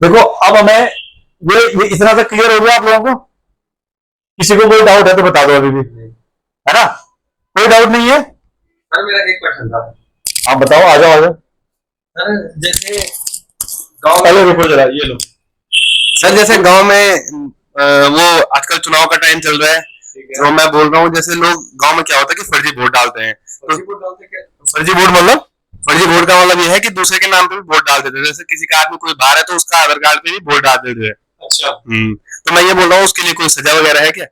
देखो अब हमें ये इतना तक क्लियर हो गया आप लोगों को? किसी को कोई डाउट है तो बता दो अभी भी, है ना? कोई डाउट नहीं है? सर मेरा एक क्वेश्चन था। हाँ बताओ, आ जाओ आ जाओ। सर जैसे गांव पहले रुको जरा, ये लो। सर जैसे गांव में वो आजकल चुनाव का टाइम चल रहा है, तो मैं बोल रहा हूँ जैसे लोग गांव में क्या होता है कि फर्जी वोट डालते हैं। फर्जी वोट डालते क्या? फर्जी वोट मतलब, फर्जी वोट का मतलब ये है कि दूसरे के नाम पे भी वोट डाल देते हैं। जैसे किसी का आदमी कोई बाहर है तो उसका आधार कार्ड पे भी वोट डाल देते हैं। अच्छा। तो मैं ये बोल रहा हूँ उसके लिए कोई सजा वगैरह है क्या?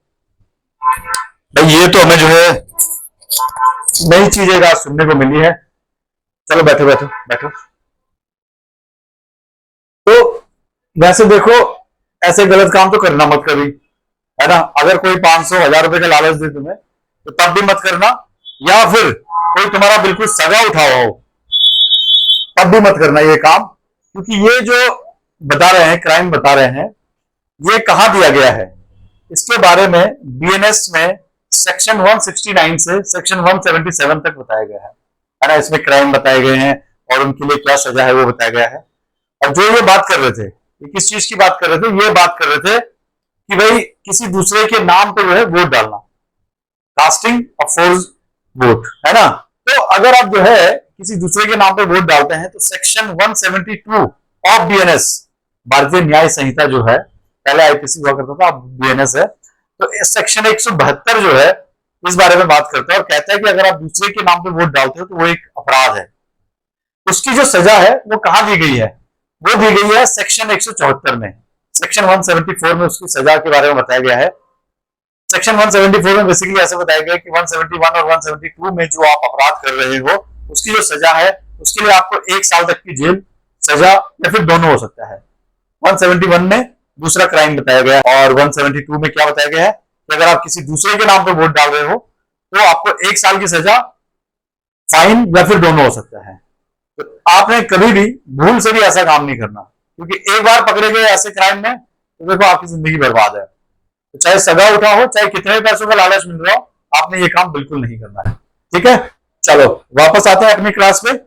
भाई ये तो हमें जो है नई चीजें आज सुनने को मिली है। चलो बैठो बैठो बैठो। तो वैसे देखो, ऐसे गलत काम तो करना मत कभी, है ना? अगर कोई 500 1000 रुपए का लालच दे तुम्हें तो तब भी मत करना, या फिर कोई तुम्हारा बिल्कुल सगा उठा हुआ हो तब भी मत करना ये काम, क्योंकि ये जो बता रहे हैं, क्राइम बता रहे हैं, ये कहां दिया गया है इसके बारे में बीएनएस में सेक्शन 169 से सेक्शन 177 तक बताया गया है ना? इसमें क्राइम बताए गए हैं और उनके लिए क्या सजा है वो बताया गया है। और जो ये बात कर रहे थे, ये किस चीज की बात कर रहे थे? ये बात कर रहे थे कि भाई किसी दूसरे के नाम पर जो है वोट डालना, कास्टिंग अ फोर्स वोट, है ना? तो अगर आप जो है किसी दूसरे के नाम पर वोट डालते हैं तो सेक्शन 172 ऑफ बीएनएस, भारतीय न्याय संहिता जो है, पहले आईपीसी हुआ करता था, अब बीएनएस है, तो इस सेक्शन 172 जो है इस बारे में बात करता है और कहता है कि अगर आप दूसरे के नाम पर वोट डालते हो तो वो एक अपराध है। उसकी जो सजा है वो कहां दी गई है? वो दी गई है सेक्शन 174 में। सेक्शन 174 में उसकी सजा के बारे में बताया गया है। सेक्शन 174 में बेसिकली ऐसे बताया गया कि 171 और 172 में जो आप अपराध कर रहे हो उसकी जो सजा है उसके लिए आपको 1 साल तक की जेल सजा या फिर दोनों हो सकता है। 171 में दूसरा क्राइम बताया गया है और 172 में क्या बताया गया है कि अगर आप किसी दूसरे के नाम पर वोट डाल रहे हो तो आपको 1 साल की सजा, फाइन या फिर दोनों हो सकता है। तो आपने कभी भी भूल से भी ऐसा काम नहीं करना, क्योंकि एक बार पकड़े गए ऐसे क्राइम में तो देखो आपकी जिंदगी बर्बाद है। तो चाहे सजा उठा हो, चाहे कितने पैसों का लालच मिल रहा हो, आपने ये काम बिल्कुल नहीं करना है। ठीक है, चलो वापस आते हैं अपनी क्लास पे।